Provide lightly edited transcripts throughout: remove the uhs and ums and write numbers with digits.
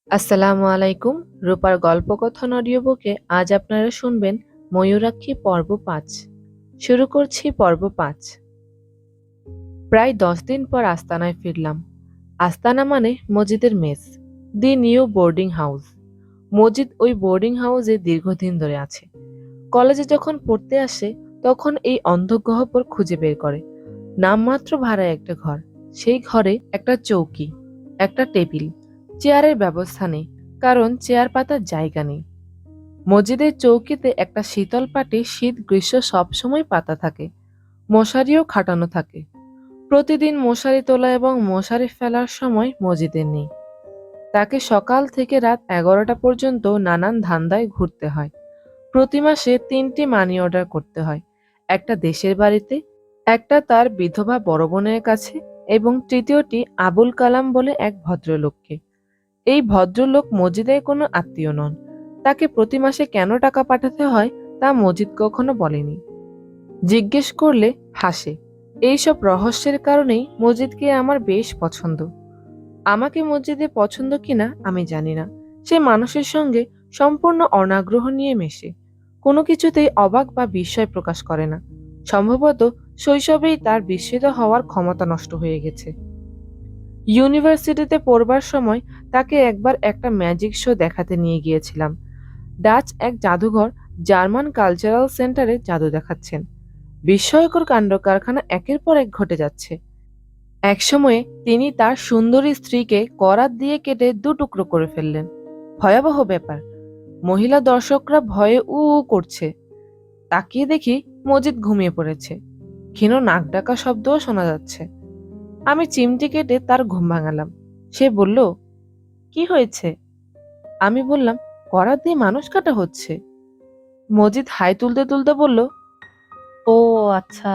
আসসালামু আলাইকুম। রূপার গল্পকথন অডিও বুকে আজ আপনারা শুনবেন ময়ূরাক্ষী পর্ব ৫। শুরু করছি পর্ব ৫। প্রায় ১০ দিন পর আস্তানায় ফিরলাম। আস্তানা মানে মজিদের মেস, the new boarding house. Majid ওই বোর্ডিং হাউসে দীর্ঘদিন ধরে আছে। কলেজে যখন পড়তে আসে তখন এই অন্ধগহ্বর খুঁজে বের করে। নামমাত্র ভাড়ায় একটা ঘর, সেই ঘরে একটা চৌকি, একটা টেবিল, চেয়ারের ব্যবস্থা নেই, কারণ চেয়ার পাতার জায়গা নেই। মসজিদের চৌকিতে একটা শীতল পাটি শীত গ্রীষ্ম সবসময় পাতা থাকে, মশারিও খাটানো থাকে। প্রতিদিন মশারি তোলা এবং মশারি ফেলার সময় মসজিদের নেই। তাকে সকাল থেকে রাত ১১টা পর্যন্ত নানান ধান্দায় ঘুরতে হয়। প্রতি মাসে ৩টি মানি অর্ডার করতে হয়, একটা দেশের বাড়িতে, একটা তার বিধবা বড় বোনের কাছে এবং তৃতীয়টি আবুল কালাম বলে এক ভদ্রলোককে। এই ভদ্রলোক মজিদের কোনো আত্মীয় নন। তাকে প্রতি মাসে কেন টাকা পাঠাতে হয় তা মজিদ কখনো বলেনি। জিজ্ঞেস করলে হাসে। এইসব রহস্যের কারণেই মজিদকে আমার বেশ পছন্দ। আমাকে মসজিদে পছন্দ কিনা আমি জানি না। সে মানুষের সঙ্গে সম্পূর্ণ অনাগ্রহ নিয়ে মেশে, কোনো কিছুতেই অবাক বা বিস্ময় প্রকাশ করে না। সম্ভবত শৈশবেই তার বিস্মিত হওয়ার ক্ষমতা নষ্ট হয়ে গেছে। ইউনিভার্সিটিতে পড়বার সময় তাকে একবার একটা ম্যাজিক শো দেখাতে নিয়ে গিয়েছিলাম। ডাচ এক জাদুঘর জার্মান কালচারাল সেন্টারে জাদু দেখাচ্ছেন। বিস্ময়কর কাণ্ড কারখানা একের পর এক ঘটে যাচ্ছে। একসময়ে তিনি তার সুন্দরী স্ত্রীকে করাত দিয়ে কেটে দুটুকরো করে ফেললেন। ভয়াবহ ব্যাপার। মহিলা দর্শকরা ভয়ে উ উ করছে। তাকিয়ে দেখি মজিদ ঘুমিয়ে পড়েছে। ক্ষীণ নাক ডাকা শব্দও শোনা যাচ্ছে। আমি চিমটি কেটে তার ঘুম ভাঙালাম। সে বলল, কি হয়েছে? আমি বললাম, করাত দিয়ে মানুষ কাটা হচ্ছে। মজিদ হাই তুলতে তুলতে বলল, ও আচ্ছা।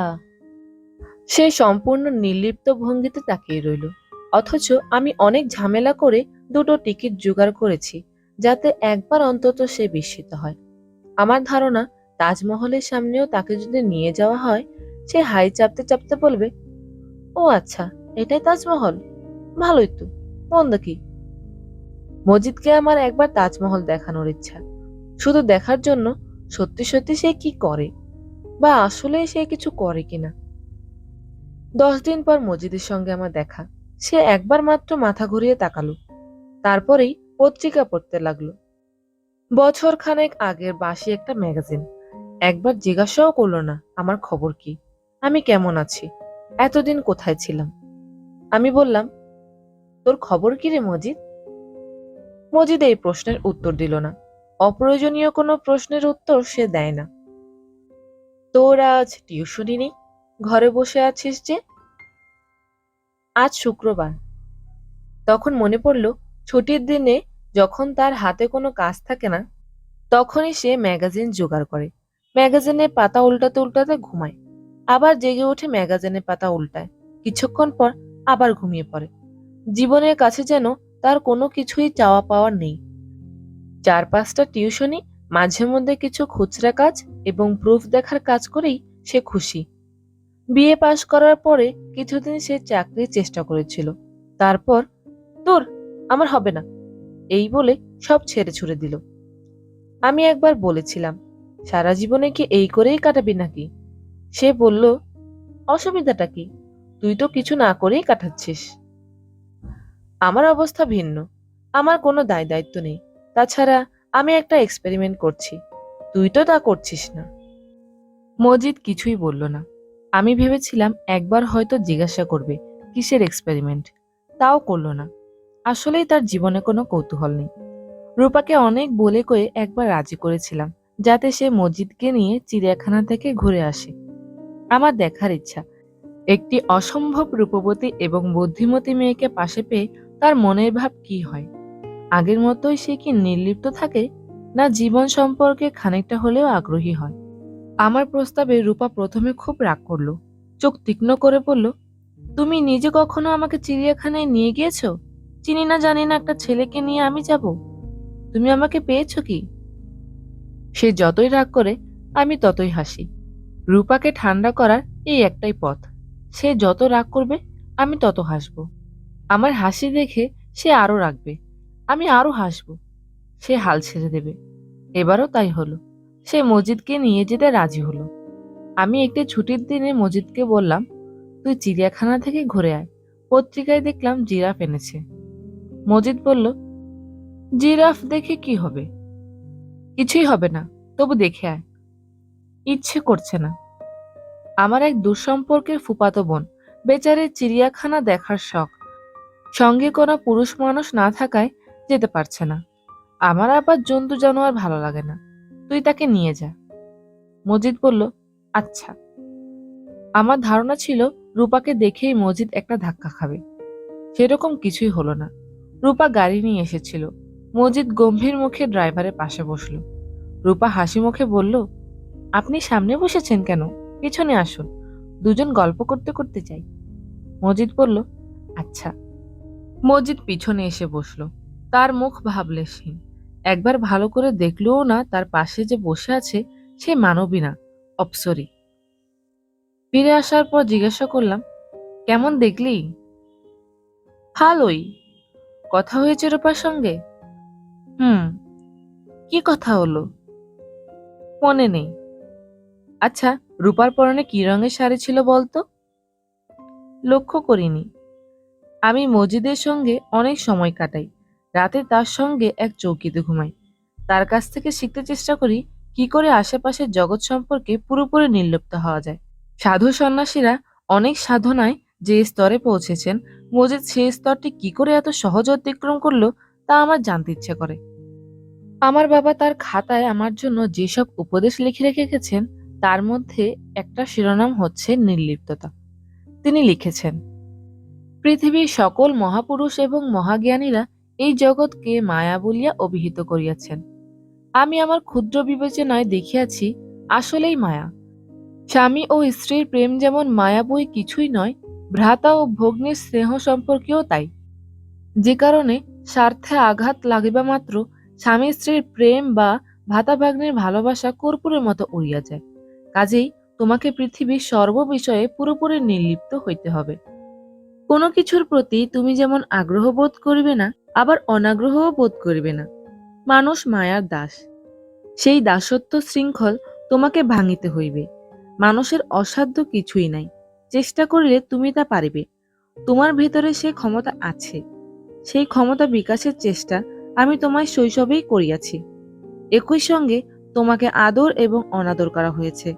সে সম্পূর্ণ নির্লিপ্ত ভঙ্গিতে তাকিয়ে রইল। অথচ আমি অনেক ঝামেলা করে দুটো টিকিট জোগাড় করেছি, যাতে একবার অন্তত সে বিস্মিত হয়। আমার ধারণা তাজমহলের সামনেও তাকে যদি নিয়ে যাওয়া হয়, সে হাই চাপতে চাপতে বলবে, ও আচ্ছা, এটাই তাজমহল, ভালোই তো, মন্দ কি। মজিদকে আমার একবার তাজমহল দেখানোর ইচ্ছা, শুধু দেখার জন্য সত্যি সত্যি সে কি করে, বা আসলে সে কিছু করে কিনা। ১০ দিন পর মজিদের সঙ্গে আমার দেখা। সে একবার মাত্র মাথা ঘুরিয়ে তাকালো, তারপরেই পত্রিকা পড়তে লাগলো। বছর খানেক আগের বাসি একটা ম্যাগাজিন। একবার জিজ্ঞাসাও করলো না আমার খবর কি, আমি কেমন আছি, এতদিন কোথায় ছিলাম। আমি বললাম, তোর খবর কি রে মজিদ? মজিদ এই প্রশ্নের উত্তর দিল না। অপ্রয়োজনীয় কোনো প্রশ্নের উত্তর সে দেয় না। তোর আজ টিউশনি নেই, ঘরে বসে আছিস যে? আজ শুক্রবার। তখন মনে পড়ল, ছুটির দিনে যখন তার হাতে কোনো কাজ থাকে না, তখনই সে ম্যাগাজিন জোগাড় করে। ম্যাগাজিনের পাতা উল্টাতে উল্টাতে ঘুমায়, আবার জেগে উঠে ম্যাগাজিনের পাতা উল্টায়। কিছুক্ষণ পর আবার ঘুমিয়ে পড়ে। জীবনের কাছে যেন তার কোনো কিছুই চাওয়া পাওয়ার নেই। ৪-৫টা টিউশনি, মাঝে মধ্যে কিছু খুচরা কাজ এবং প্রুফ দেখার কাজ করেই সে খুশি। বিএ পাশ করার পরে কিছুদিন সে চাকরির চেষ্টা করেছিল। তারপর, দূর, আমার হবে না, এই বলে সব ছেড়ে ছুড়ে দিল। আমি একবার বলেছিলাম, সারা জীবনে কি এই করেই কাটাবি নাকি? সে বলল, অসুবিধাটা কি, তুই তো কিছু না করেই কাটাচ্ছিস। আমার অবস্থা ভিন্ন। আমার কোনো দায় দায়িত্ব নেই। তাছাড়া আমি একটা এক্সপেরিমেন্ট করছি, তুই তো তা করছিস না। মজিদ কিছুই বলল না। আমি ভেবেছিলাম একবার হয়তো জিজ্ঞাসা করবে কিসের এক্সপেরিমেন্ট, তাও করল না। আসলেই তার জীবনে কোনো কৌতূহল নেই। রূপাকে অনেক বলে কয়ে একবার রাজি করেছিলাম, যাতে সে মজিদকে নিয়ে চিড়িয়াখানা থেকে ঘুরে আসে। আমার দেখার ইচ্ছা, একটি অসম্ভব রূপবতী এবং বুদ্ধিমতী মেয়েকে পাশে পেয়ে তার মনের ভাব কি হয়। আগের মতোই সে কি নির্লিপ্ত থাকে, না জীবন সম্পর্কে খানিকটা হলেও আগ্রহী হয়। আমার প্রস্তাবে রূপা প্রথমে খুব রাগ করলো, চোখ তীক্ষ্ণ করে বলল, তুমি নিজে কখনো আমাকে চিড়িয়াখানায় নিয়ে গিয়েছো? চিনি না জানি না একটা ছেলেকে নিয়ে আমি যাব? তুমি আমাকে পেয়েছো কি? সে যতই রাগ করে আমি ততই হাসি। রূপাকে ঠান্ডা করার এই একটাই পথ, সে যত রাগ করবে আমি তত হাসব। আমার হাসি দেখে সে আরো রাগবে, আমি আরো হাসবো। সে হাল ছেড়ে দেবে। এবারও তাই হলো। সে মজিদকে নিয়ে যেতে রাজি হলো। আমি একটি ছুটির দিনে মজিদকে বললাম, তুই চিড়িয়াখানা থেকে ঘুরে আয়। পত্রিকায় দেখলাম জিরাফ এনেছে। মজিদ বলল, জিরাফ দেখে কি হবে? কিছুই হবে না, তবু দেখে আয়। ইচ্ছে করছে না। আমার এক দূরসম্পর্কের ফুফাতো বোন, বেচারে চিড়িয়াখানা দেখার শখ, সঙ্গে কোনো পুরুষ মানুষ না থাকায় যেতে পারছে না। আমার আবার জন্তু জানোয়ার ভালো লাগে না, তুই তাকে নিয়ে যা। মজিদ বলল, আচ্ছা। আমার ধারণা ছিল রূপাকে দেখেই মজিদ একটা ধাক্কা খাবে। সেরকম কিছুই হলো না। রূপা গাড়ি নিয়ে এসেছিল। মজিদ গম্ভীর মুখে ড্রাইভারের পাশে বসল। রূপা হাসি মুখে বলল, আপনি সামনে বসেছেন কেন? পিছনে আসুন, দুজন গল্প করতে করতে যাই। মজিদ বলল, আচ্ছা। মজিদ পিছনে এসে বসল। তার মুখ ভাবলেশহীন। একবার ভালো করে দেখলও না তার পাশে যে বসে আছে সে মানবী না, অপ্সরী। ফিরে আসার পর জিজ্ঞাসা করলাম, কেমন দেখলি? ভালোই। কথা হয়েছে রূপার সঙ্গে? হুম। কি কথা হলো? মনে নেই। আচ্ছা, রূপার পরনে কি রঙের শাড়ি ছিল বলতো? লক্ষ্য করিনি। আমি মজিদের সঙ্গে অনেক সময় কাটাই। রাতে তার সঙ্গে এক চৌকিতে ঘুমাই। তার কাছ থেকে শিখতে চেষ্টা করি কি করে আশেপাশের জগৎ সম্পর্কে পুরোপুরি নির্লিপ্ত হওয়া যায়। সাধু সন্ন্যাসীরা অনেক সাধনায় যে স্তরে পৌঁছেছেন, মজিদ সেই স্তরটি কি করে এত সহজ অতিক্রম করলো তা আমার জানতে ইচ্ছে করে। আমার বাবা তার খাতায় আমার জন্য যেসব উপদেশ লিখে রেখে গেছেন তার মধ্যে একটা শিরোনাম হচ্ছে নির্লিপ্ততা। তিনি লিখেছেন, পৃথিবীর সকল মহাপুরুষ এবং মহাজ্ঞানীরা এই জগৎকে মায়া বলিয়া অভিহিত করিয়াছেন। আমি আমার ক্ষুদ্র বিবেচনায় দেখিয়াছি আসলেই মায়া। স্বামী ও স্ত্রীর প্রেম যেমন মায়া বই কিছুই নয়, ভ্রাতা ও ভগ্নীর স্নেহ সম্পর্কেও তাই। যে কারণে স্বার্থে আঘাত লাগিবা মাত্র স্বামী স্ত্রীর প্রেম বা ভাতা ভাগ্নের ভালোবাসা কর্পূরের মতো উড়িয়া যায়। কাজেই তোমাকে পৃথিবীর সর্ববিষয়ে পুরোপুরি নির্লিপ্ত হইতে হবে। কোনো কিছুর প্রতি তুমি যেমন আগ্রহ বোধ করিবে না, আবার অনাগ্রহও বোধ করিবে না। মানুষ মায়ার দাস। সেই দাসত্ব শৃঙ্খল তোমাকে ভাঙিতে হইবে। মানুষের অসাধ্য কিছুই নাই। চেষ্টা করিলে তুমি তা পারিবে। তোমার ভেতরে সে ক্ষমতা আছে। সেই ক্ষমতা বিকাশের চেষ্টা আমি তোমায় শৈশবেই করিয়াছি। একই সঙ্গে তোমাকে আদর এবং অনাদর করা হয়েছে।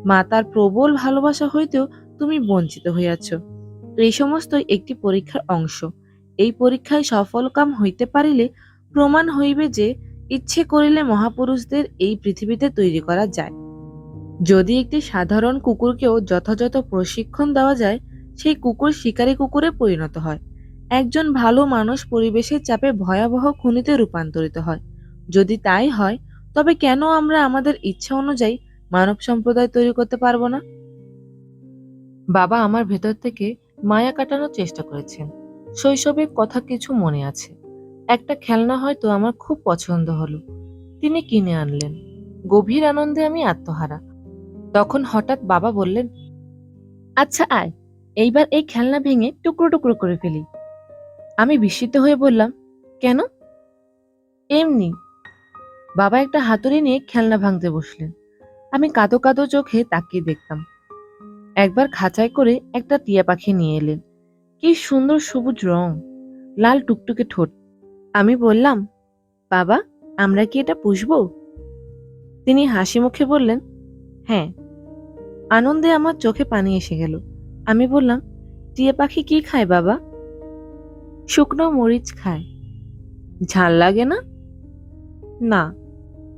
মাতার প্রবল ভালোবাসা হইতেও তুমি বঞ্চিত হইয়াছ। এই সমস্তই একটি পরীক্ষার অংশ। এই পরীক্ষায় সফলকাম হইতে পারিলে প্রমাণ হইবে যে ইচ্ছে করিলে মহাপুরুষদের এই পৃথিবীতে তৈরি করা যায়। যদি একটি সাধারণ কুকুরকেও যথাযথ প্রশিক্ষণ দেওয়া যায়, সেই কুকুর শিকারী কুকুরে পরিণত হয়। একজন ভালো মানুষ পরিবেশের চাপে ভয়াবহ খুনিতে রূপান্তরিত হয়। যদি তাই হয়, তবে কেন আমরা আমাদের ইচ্ছা অনুযায়ী মানব সম্প্রদায় তৈরি করতে পারবো না? বাবা আমার ভেতর থেকে মায়া কাটানোর চেষ্টা করেছেন। শৈশবের কথা কিছু মনে আছে। একটা খেলনা হয়তো আমার খুব পছন্দ হলো। তিনি কিনে আনলেন। গভীর আনন্দে আমি আত্মহারা। তখন হঠাৎ বাবা বললেন, আচ্ছা আয়, এইবার এই খেলনা ভেঙে টুকরো টুকরো করে ফেলি। আমি বিস্মিত হয়ে বললাম, কেন? এমনি। বাবা একটা হাতুড়ি নিয়ে খেলনা ভাঙতে বসলেন। আমি কাঁদো কাঁদো চোখে তাকিয়ে দেখতাম। একবার খাঁচায় করে একটা টিয়া পাখি নিয়ে এলেন। কি সুন্দর সবুজ রং, লাল টুকটুকে ঠোঁট। আমি বললাম, বাবা, আমরা কি এটা পুষবো? তিনি হাসি মুখে বললেন, হ্যাঁ। আনন্দে আমার চোখে পানি এসে গেল। আমি বললাম, টিয়া পাখি কি খায় বাবা? শুকনো মরিচ খায়। ঝাল লাগে না? না।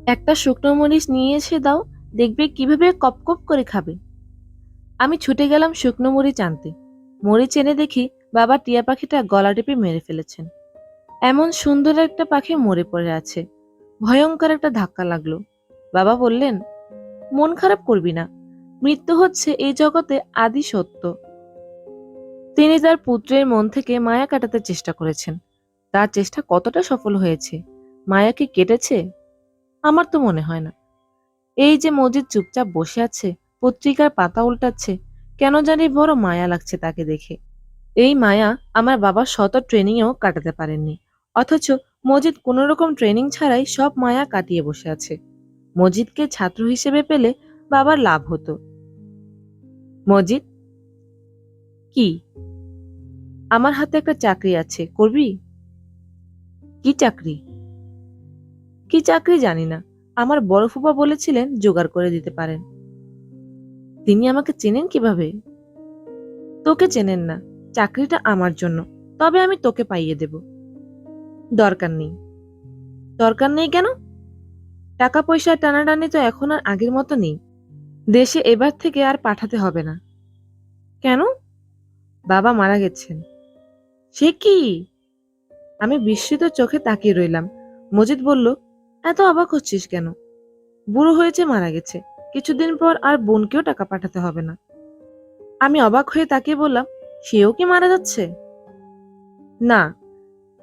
একটা শুকনো মরিচ নিয়ে এসে দাও, দেখবে কিভাবে কপ করে খাবে। আমি ছুটে গেলাম শুকনো মরিচ আনতে। মরিচ এনে দেখি বাবা টিয়া পাখিটা গলা টিপে মেরে ফেলেছেন। এমন সুন্দর একটা পাখি মরে পড়ে আছে। ভয়ঙ্কর একটা ধাক্কা লাগলো। বাবা বললেন, মন খারাপ করবি না, মৃত্যু হচ্ছে এই জগতে আদি সত্য। তিনি তার পুত্রের মন থেকে মায়া কাটাতে চেষ্টা করেছেন। তার চেষ্টা কতটা সফল হয়েছে? মায়া কি কেটেছে? আমার তো মনে হয় না। এই যে মজিদ চুপচাপ বসে আছে, পত্রিকার পাতা উল্টাচ্ছে, কেন জানি বড় মায়া লাগছে তাকে দেখে। এই মায়া আমার বাবা শত ট্রেনিংয়েও কাটাতে পারেননি। অথচ মজিদ কোনো রকম ট্রেনিং ছাড়াই সব মায়া কাটিয়ে বসে আছে। মজিদকে ছাত্র হিসেবে পেলে বাবার লাভ হতো। মজিদ, কি? আমার হাতে একটা চাকরি আছে, করবি? কি চাকরি? কি চাকরি জানি না, আমার বড় ফুপা বলেছিলেন জোগাড় করে দিতে পারেন। তিনি আমাকে চেনেন কিভাবে? তোকে চেনেন না, চাকরিটা আমার জন্য, তবে আমি তোকে পাইয়ে দেব। দরকার নেই। দরকার নেই কেন? টাকা পয়সা টানাটানি তো এখন আর আগের মতো নেই। দেশে এবার থেকে আর পাঠাতে হবে না। কেন? বাবা মারা গেছেন। সে কি? আমি বিস্মিত চোখে তাকিয়ে রইলাম। মজিদ বলল, এত অবাক হচ্ছিস কেন? বুড়ো হয়েছে, মারা গেছে, কিছুদিন পর আর বোনকেও টাকা পাঠাতে হবে না। আমি অবাক হয়ে তাকিয়ে বললাম, সেও কি মারা যাচ্ছে? না,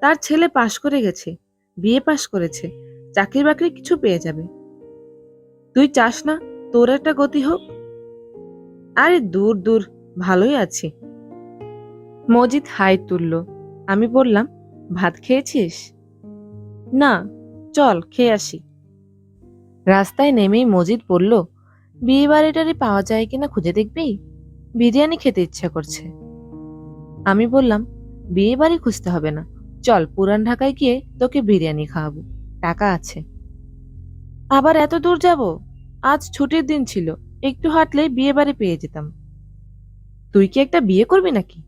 তার ছেলে পাশ করে গেছে, বিয়ে পাশ করেছে, চাকরি বাকরি কিছু পেয়ে যাবে। তুই চাস না তোর একটা গতি হোক? আরে দূর দূর, ভালোই আছি। মজিদ হাই তুলল। আমি বললাম, ভাত খেয়েছিস? না, চল খেয়ে আসি। রাস্তায় নেমেই মজিদ বলল, বিয়ে বাড়িটারি পাওয়া যায় কিনা খুঁজে দেখবি, বিরিয়ানি খেতে ইচ্ছা করছে। আমি বললাম, বিয়ে বাড়ি খুঁজতে হবে না, চল পুরান ঢাকায় গিয়ে তোকে বিরিয়ানি খাওয়াবো, টাকা আছে। আবার এত দূর যাব? আজ ছুটির দিন ছিল, একটু হাঁটলেই বিয়ে বাড়ি পেয়ে যেতাম। তুই কি একটা বিয়ে করবি নাকি?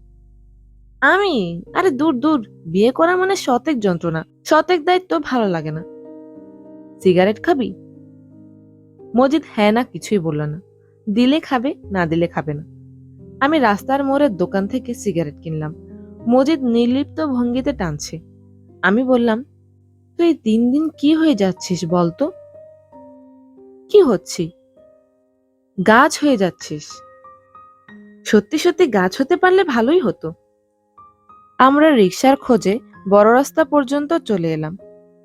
আমি? আরে দূর দূর, বিয়ে করা মানে শতেক যন্ত্রণা, শতেক দায়িত্ব, ভালো লাগে না। সিগারেট খাবি? মজিদ হ্যাঁ না কিছুই বলল না। দিলে খাবে, না দিলে খাবে না। আমি রাস্তার মোড়ের দোকান থেকে সিগারেট কিনলাম। মজিদ নির্লিপ্ত ভঙ্গিতে টানছে। আমি বললাম, তুই দিন দিন কি হয়ে যাচ্ছিস বলতো? কি হচ্ছি? গাছ হয়ে যাচ্ছিস। সত্যি সত্যি গাছ হতে পারলে ভালোই হতো। আমরা রিকশার খোঁজে বড় রাস্তা পর্যন্ত চলে এলাম।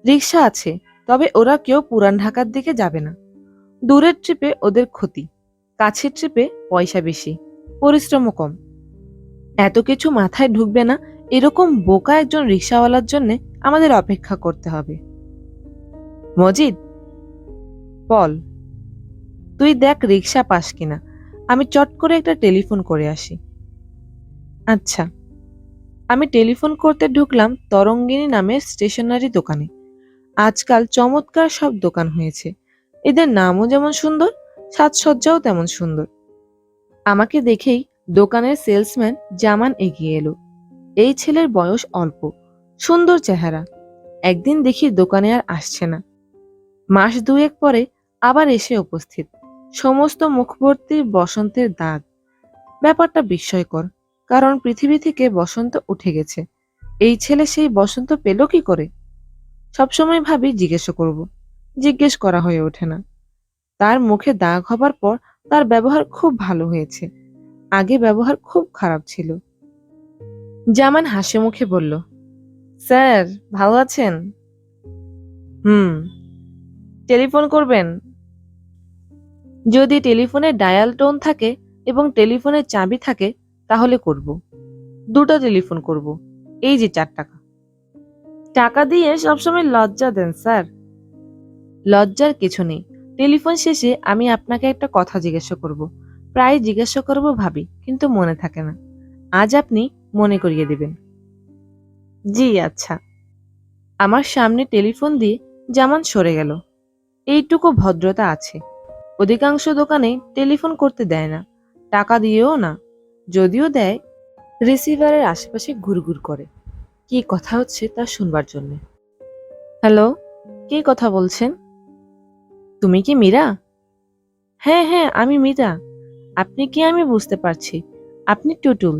রিকশা আছে, তবে ওরা কেউ পুরান ঢাকার দিকে যাবে না। দূরের ট্রিপে ওদের ক্ষতি, কাছের ট্রিপে পয়সা বেশি, পরিশ্রমও কম। এত কিছু মাথায় ঢুকবে না, এরকম বোকা একজন রিকশাওয়ালার জন্য আমাদের অপেক্ষা করতে হবে। মজিদ, বল। তুই দেখ রিকশা পাস কিনা, আমি চট করে একটা টেলিফোন করে আসি। আচ্ছা। আমি টেলিফোন করতে ঢুকলাম তরঙ্গিনী নামের স্টেশনারি দোকানে। আজকাল চমৎকার সব দোকান হয়েছে, এদের নামও যেমন সুন্দর, সাজসজ্জাও তেমন সুন্দর। আমাকে দেখেই দোকানের সেলসম্যান জামান এগিয়ে এলো। এই ছেলের বয়স অল্প, সুন্দর চেহারা। একদিন দেখি দোকানে আর আসছে না। মাস দুয়েক পরে আবার এসে উপস্থিত, সমস্ত মুখভর্তি বসন্তের দাগ। ব্যাপারটা বিস্ময়কর, কারণ পৃথিবী থেকে বসন্ত উঠে গেছে। এই ছেলে সেই বসন্ত পেল কি করে? সবসময় ভাবি জিজ্ঞেস করব, জিজ্ঞেস করা হয়ে ওঠে না। তার মুখে দাগ হবার পর তার ব্যবহার খুব ভালো হয়েছে, আগে ব্যবহার খুব খারাপ ছিল। জামান হাসি মুখে বলল, স্যার ভালো আছেন? হুম। টেলিফোন করবেন? যদি টেলিফোনে ডায়াল টোন থাকে এবং টেলিফোনের চাবি থাকে তাহলে করব। দুটো টেলিফোন করব। এই যে 4 টাকা। টাকা দিয়ে সবসময় লজ্জা দেন স্যার। লজ্জার কিছু নেই। টেলিফোন শেষে আমি আপনাকে একটা কথা জিজ্ঞাসা করব। প্রায় জিজ্ঞাসা করব ভাবি, কিন্তু মনে থাকে না। আজ আপনি মনে করিয়ে দেবেন। জি আচ্ছা। আমার সামনে টেলিফোন দিয়ে জামান সরে গেল। এইটুকু ভদ্রতা আছে। অধিকাংশ দোকানে টেলিফোন করতে দেয় না, টাকা দিয়েও না। যদিও দেয়, রিসিভারের আশেপাশে ঘুরঘুর করে, কি কথা হচ্ছে তা শুনবার জন্য। হ্যালো, কে কথা বলছেন? তুমি কি মীরা? হ্যাঁ হ্যাঁ, আমি মীরা। আপনি কি আমি বুঝতে পারছি। আপনি টুটুল।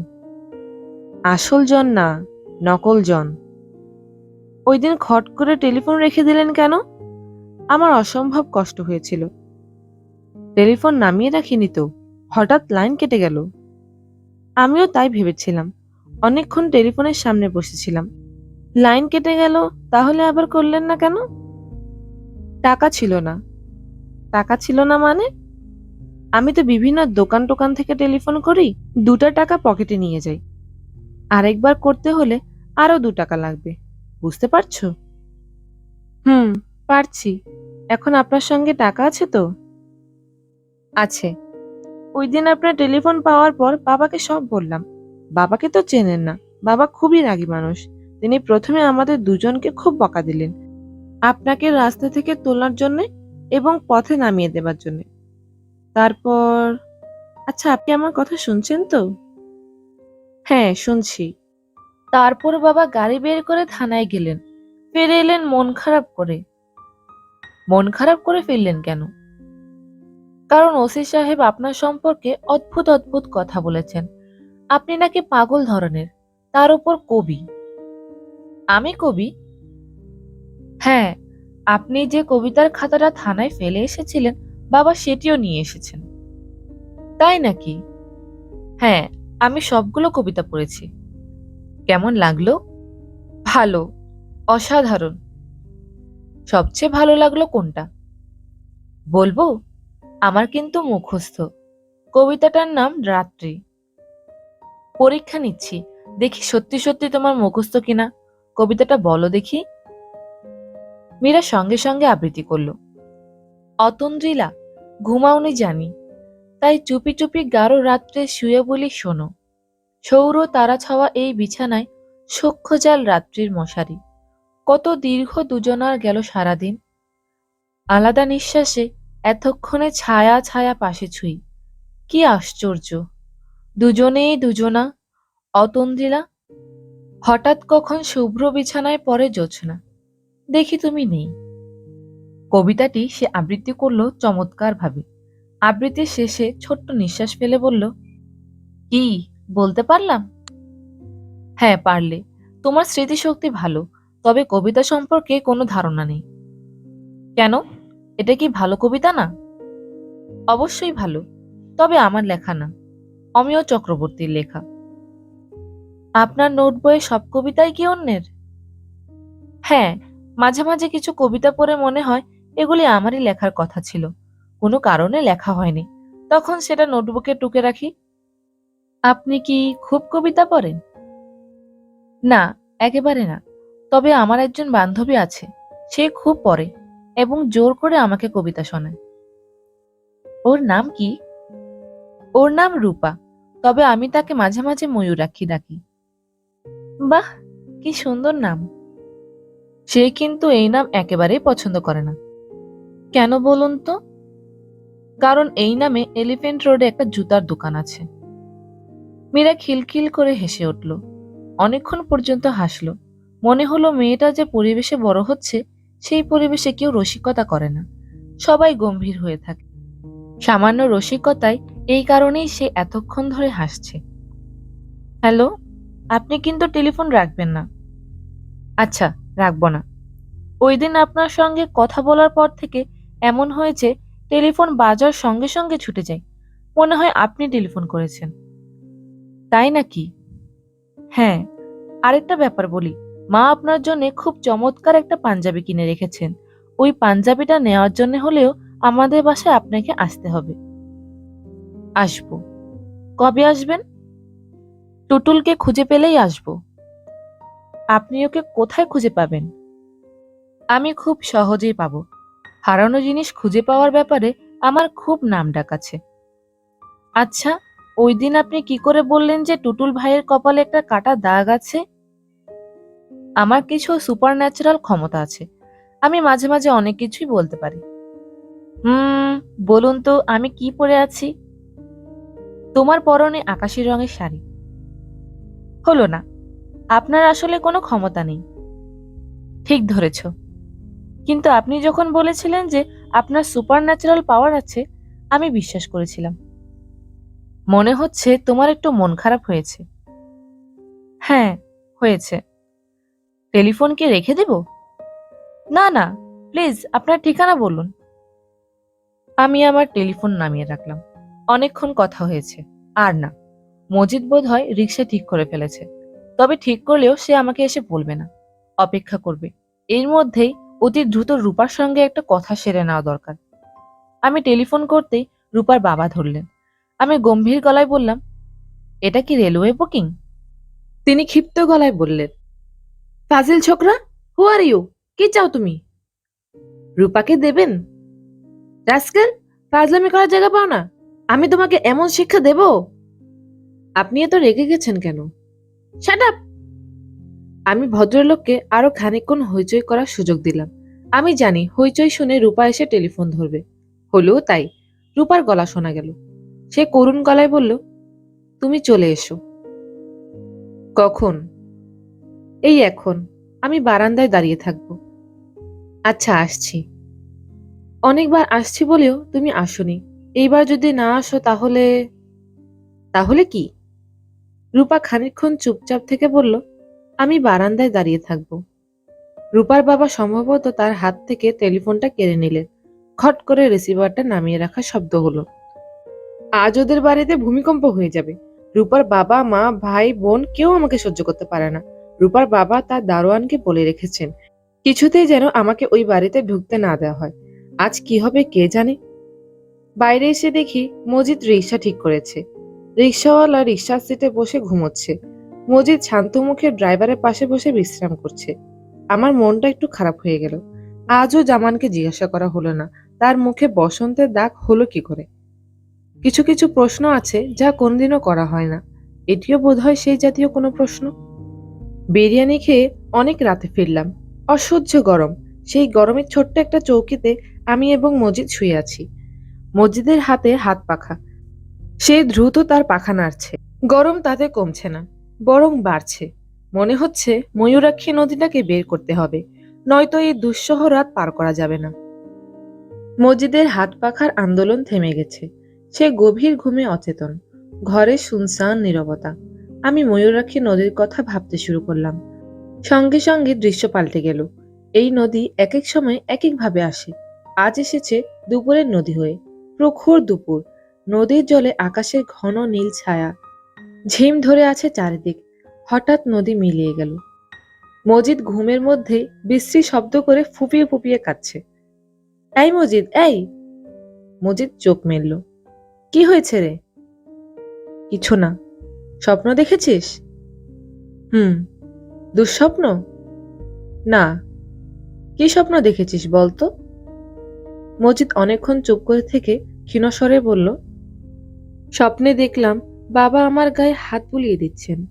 আসল জন না, নকল জন। ওই দিন খট করে টেলিফোন রেখে দিলেন কেন? আমার অসম্ভব কষ্ট হয়েছিল। টেলিফোন নামিয়ে রাখিনি তো, হঠাৎ লাইন কেটে গেল। আমিও তাই ভেবেছিলাম। অনেকক্ষণ টেলিফোনের সামনে বসেছিলাম, লাইন কেটে গেল, তাহলে আবার করলেন না কেন? টাকা ছিল না। টাকা ছিল না মানে? আমি তো বিভিন্ন দোকান টোকান থেকে টেলিফোন করি, 2টা টাকা পকেটে নিয়ে যাই। আরেকবার করতে হলে আরো 2 টাকা লাগবে, বুঝতে পারছো? পারছি। এখন আপনার সঙ্গে টাকা আছে তো? আছে। ওই দিন আপনার টেলিফোন পাওয়ার পর বাবাকে সব বললাম। বাবাকে তো চেনেন না। বাবা খুবই রাগী মানুষ। তিনি প্রথমে আমাদের দুজনকে খুব বকা দিলেন, আপনাকে রাস্তা থেকে তোলার জন্য এবং পথে নামিয়ে দেবার জন্য। তারপর, আচ্ছা আপনি আমার কথা শুনছেন তো? হ্যাঁ, শুনছি। তারপর বাবা গাড়ি বের করে থানায় গেলেন। ফিরে এলেন মন খারাপ করে। মন খারাপ করে ফিরলেন কেন? কারণ ওসি সাহেব আপনার সম্পর্কে অদ্ভুত অদ্ভুত কথা বলেছেন। আপনি নাকি পাগল ধরনের, তার উপর কবি। আমি কবি? হ্যাঁ, আপনি যে কবিতার খাতাটা থানায় ফেলে এসেছিলেন, বাবা সেটিও নিয়ে এসেছেন। তাই নাকি? হ্যাঁ, আমি সবগুলো কবিতা পড়েছি। কেমন লাগলো? ভালো, অসাধারণ। সবচেয়ে ভালো লাগলো কোনটা বলবো? আমার কিন্তু মুখস্থ। কবিতাটার নাম রাত্রি। পরীক্ষা নিচ্ছি, দেখি সত্যি সত্যি তোমার মুখস্থ কিনা। কবিতাটা বলো দেখি। মীরা সঙ্গে সঙ্গে আবৃত্তি করল। অতন্দ্রিলা, ঘুমাওনি জানি, তাই চুপি চুপি গাঢ় রাত্রে শুয়ে বলি শোনো। সৌর তারা ছাওয়া এই বিছানায় সখ্যজাল রাত্রির মশারি। কত দীর্ঘ দুজনার গেল সারাদিন। আলাদা নিঃশ্বাসে এতক্ষণে ছায়া ছায়া পাশে ছুঁই। কি আশ্চর্য, দুজনেই দুজনা। অতন্দ্রিলা, হঠাৎ কখন শুভ্র বিছানায় পড়ে জোছনা, দেখি তুমি নেই। কবিতাটি সে আবৃত্তি করল চমৎকার ভাবে। আবৃত্তির শেষে ছোট্ট নিঃশ্বাস ফেলে বলল, কি বলতে পারলাম? হ্যাঁ পারলে। তোমার স্মৃতিশক্তি ভালো, তবে কবিতা সম্পর্কে কোনো ধারণা নেই। কেন? এটা কি ভালো কবিতা না? অবশ্যই ভালো, তবে আমার লেখা না, অমিয় চক্রবর্তীর লেখা। আপনার নোট বইয়ে সব কবিতাই কি অন্যের? হ্যাঁ, মাঝে মাঝে কিছু কবিতা পড়ে মনে হয় এগুলি আমারই লেখার কথা ছিল, কোনো কারণে লেখা হয়নি, তখন সেটা নোটবুকে টুকে রাখি। আপনি কি খুব কবিতা পড়েন? না, একেবারে না। তবে আমার একজন বান্ধবী আছে, সে খুব পড়ে এবং জোর করে আমাকে কবিতা শোনায়। ওর নাম কি? ওর নাম রূপা, তবে আমি তাকে মাঝে মাঝে ময়ূরাক্ষী ডাকি। বাহ, কি সুন্দর নাম। সে কিন্তু এই নাম একেবারেই পছন্দ করে না। কেন বলুন তো? কারণ এই নামে এলিফ্যান্ট রোডে একটা জুতার দোকান আছে। মীরা খিলখিল করে হেসে উঠল। অনেকক্ষণ পর্যন্ত হাসল। মনে হলো মেয়েটা যে পরিবেশে বড় হচ্ছে, সেই পরিবেশে কেউ রসিকতা করে না, সবাই গম্ভীর হয়ে থাকে। সামান্য রসিকতায় এই কারণেই সে এতক্ষণ ধরে হাসছে। হ্যালো, আপনি কিন্তু টেলিফোন রাখবেন না। আচ্ছা, রাখবো না। ওই দিন আপনার সঙ্গে কথা বলার পর থেকে এমন হয়েছে, টেলিফোন বাজার সঙ্গে সঙ্গে ছুটে যায়, মনে হয় আপনি টেলিফোন করেছেন। তাই নাকি? হ্যাঁ, আরেকটা ব্যাপার বলি, মা আপনার জন্য খুব চমৎকার একটা পাঞ্জাবি কিনে রেখেছেন। ওই পাঞ্জাবিটা নেওয়ার জন্য হলেও আমাদের বাসায় আপনাকে আসতে হবে। আসবো। কবে আসবেন? টুটুলকে খুঁজে পেলেই আসবো। আপনি ওকে কোথায় খুঁজে পাবেন? আমি খুব সহজেই পাবো। হারানো জিনিস খুঁজে পাওয়ার ব্যাপারে আমার খুব নামডাক আছে। আচ্ছা, ওই দিন আপনি কি করে বললেন যে টুটুল ভাইয়ের কপালে একটা কাটা দাগ আছে? আমার কিছু সুপার ন্যাচারাল ক্ষমতা আছে, আমি মাঝে মাঝে অনেক কিছুই বলতে পারি। হুম, বলুন তো আমি কি পরে আছি? তোমার পরনে আকাশি রঙের শাড়ি। হলো না, আপনার আসলে কোনো ক্ষমতা নেই। ঠিক ধরেছ, কিন্তু আপনি যখন বলেছিলেন যে আপনার সুপার ন্যাচারাল পাওয়ার আছে, আমি বিশ্বাস করেছিলাম। মনে হচ্ছে তোমার একটু মন খারাপ হয়েছে। হ্যাঁ, হয়েছে। টেলিফোন কি রেখে দেব? না না, প্লিজ আপনার ঠিকানা বলুন। আমি আমার টেলিফোন নামিয়ে রাখলাম। অনেকক্ষণ কথা হয়েছে, আর না। মজিদ বোধহয় রিকশা ঠিক করে ফেলেছে, তবে ঠিক করলেও সে আমাকে এসে বলবে না, অপেক্ষা করবে। এর মধ্যেই অতি দ্রুত রূপার সঙ্গে একটা কথা সেরে নেওয়া দরকার। আমি টেলিফোন করতেই রূপার বাবা ধরলেন। আমি গম্ভীর গলায় বললাম, এটা কি রেলওয়ে বুকিং? তিনি ক্ষিপ্ত গলায় বললেন, ফাজিল ছোকরা, হু আর ইউ? কি চাও তুমি? রূপাকে দেবেন? রাস্কেল, ফাজলামি করার জায়গা পাও না। আমি তোমাকে এমন শিক্ষা দেব? আপনি এত রেগে গেছেন কেন? Shut up! আমি ভদ্রলোককে আরো খানিকক্ষণ হইচই করার সুযোগ দিলাম। আমি জানি হইচই শুনে রূপা এসে টেলিফোন ধরবে। হলেও তাই। রূপার গলা শোনা গেল। সে করুণ গলায় বলল, তুমি চলে এসো। কখন? এই এখন। আমি বারান্দায় দাঁড়িয়ে থাকবো। আচ্ছা, আসছি। অনেকবার আসছি বলেও তুমি আসোনি। এইবার যদি না আসো তাহলে? তাহলে কি? রূপা খানিকক্ষণ চুপচাপ থেকে বলল, আমি বারান্দায় দাঁড়িয়ে থাকবো। রূপার বাবা সম্ভবত তার হাত থেকে টেলিফোনটা কেড়ে নিলেন। খট করে রিসিভারটা নামিয়ে রাখা শব্দ হলো। আজ ওদের বাড়িতে ভূমিকম্প হয়ে যাবে। রূপার বাবা, মা, ভাই, বোন কেউ আমাকে সহ্য করতে পারে না। রূপার বাবা তার দারোয়ানকে বলে রেখেছেন, কিছুতেই যেন আমাকে ওই বাড়িতে ঢুকতে না দেওয়া হয়। আজ কি হবে কে জানে। বাইরে এসে দেখি মজিদ রিকশা ঠিক করেছে। রিকশাওয়ালা রিকশার সিটে বসে ঘুমোচ্ছে। মজিদ শান্ত মুখে ড্রাইভারের পাশে বসে বিশ্রাম করছে। আমার মনটা একটু খারাপ হয়ে গেল। আজও জামানকে জিজ্ঞাসা করা হলো না তার মুখে বসন্তের দাগ হলো কি করে। কিছু কিছু প্রশ্ন আছে যা কোনদিনও করা হয় না। এটিও বোধহয় সেই জাতীয় কোনো প্রশ্ন। বিরিয়ানি খেয়ে অনেক রাতে ফিরলাম। অসহ্য গরম। সেই গরমের ছোট্ট একটা চৌকিতে আমি এবং মজিদ শুয়ে আছি। মসজিদের হাতে হাত পাখা। সে দ্রুত তার পাখা নাড়ছে। গরম তাতে কমছে না, বরং বাড়ছে। মনে হচ্ছে ময়ূরাক্ষী নদীটাকে বের করতে হবে, নয়তো এই দুঃসহ রাত পার করা যাবে না। মসজিদের হাত পাখার আন্দোলন থেমে গেছে। সে গভীর ঘুমে অচেতন। ঘরে শুনশান নীরবতা। আমি ময়ূরাক্ষী নদীর কথা ভাবতে শুরু করলাম। সঙ্গে সঙ্গে দৃশ্য পাল্টে গেল। এই নদী এক এক সময় এক এক ভাবে আসে। আজ এসেছে দুপুরের নদী হয়ে। প্রখর দুপুর। নদীর জলে আকাশের ঘন নীল ছায়া। ঝিম ধরে আছে চারিদিক। হঠাৎ নদী মিলিয়ে গেল। মজিদ ঘুমের মধ্যে বিশ্রী শব্দ করে ফুপিয়ে ফুপিয়ে কাঁদছে। এই মজিদ, এই! মজিদ চোখ মেলল। কি হয়েছে রে? কিছু না। স্বপ্ন দেখেছিস? হুম। দুঃস্বপ্ন? না। কি স্বপ্ন দেখেছিস বলতো? মজিদ অনেকক্ষণ চুপ করে থেকে ক্ষীণস্বরে বলল, স্বপ্নে দেখলাম বাবা আমার গায়ে হাত বুলিয়ে দিচ্ছেন।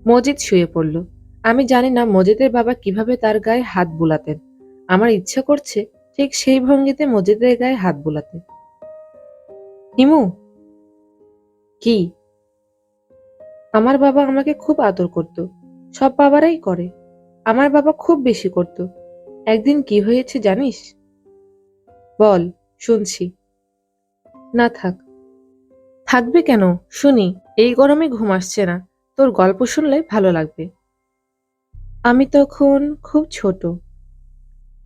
মজিদ শুয়ে পড়ল। আমি জানি না মজিদের বাবা কিভাবে তার গায়ে হাত বুলাতেন। আমার ইচ্ছা করছে ঠিক সেই ভঙ্গিতে মজিদের গায়ে হাত বুলাতে। হিমু! কি? আমার বাবা আমাকে খুব আদর করত। সব বাবারাই করে। আমার বাবা খুব বেশি করত। একদিন কি হয়েছে জানিস? বল, শুনছি। না থাক। থাকবে কেন? শুনি। এই গরমে ঘুম আসছে না। তোর গল্প শুনলে ভালো লাগবে। আমি তখন খুব ছোট।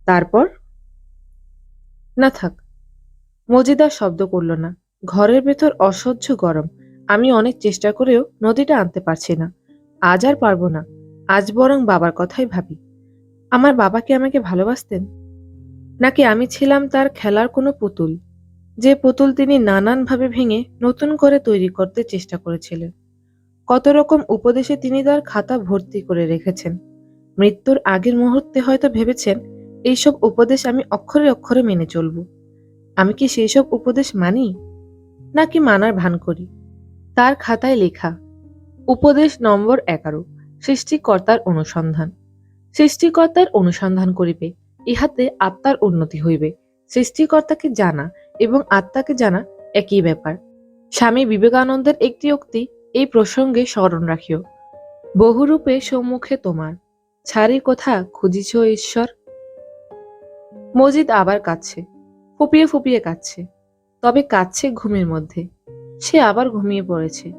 তারপর? না থাক। মজিদ আর শব্দ করল না। ঘরের ভেতর অসহ্য গরম। আমি অনেক চেষ্টা করেও নদীটা আনতে পারছি না। আজ আর পারবো না। আজ বরং বাবার কথাই ভাবি। আমার বাবা কি আমাকে ভালোবাসতেন? নাকি আমি ছিলাম তার খেলার কোনো পুতুল, যে পুতুল তিনি নানানভাবে ভেঙে নতুন করে তৈরি করতে চেষ্টা করেছিলেন? কত রকম উপদেশে তিনি তার খাতা ভর্তি করে রেখেছেন। মৃত্যুর আগের মুহূর্তে হয়তো ভেবেছেন এইসব উপদেশ আমি অক্ষরে অক্ষরে মেনে চলব। আমি কি সেই সব উপদেশ মানি, নাকি মানার ভান করি? তার খাতায় লেখা, উপদেশ নম্বর 11, সৃষ্টিকর্তার অনুসন্ধান। সৃষ্টিকর্তার অনুসন্ধান করিবে, ইহাতে আত্মার উন্নতি হইবে। সৃষ্টিকর্তাকে জানা এবং আত্মাকে জানা একই ব্যাপার। স্বামী বিবেকানন্দের একটি উক্তি এই প্রসঙ্গে স্মরণ রাখিও, বহুরূপে সম্মুখে তোমার, ছাড়ি কোথা খুঁজিছ ঈশ্বর। মজিদ আবার কাঁদছে, ফুপিয়ে ফুপিয়ে কাঁদছে। তবে কাঁদছে ঘুমের মধ্যে। সে আবার ঘুমিয়ে পড়েছে।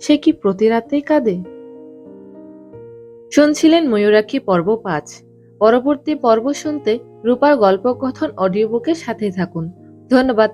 সে কি প্রতি রাতেই কাঁদে? শুনছিলেন ময়ূরাক্ষী পর্ব 5। পরবর্তী পর্ব শুনতে রূপার গল্পকথন অডিও বুকের সাথেই থাকুন। ধন্যবাদ।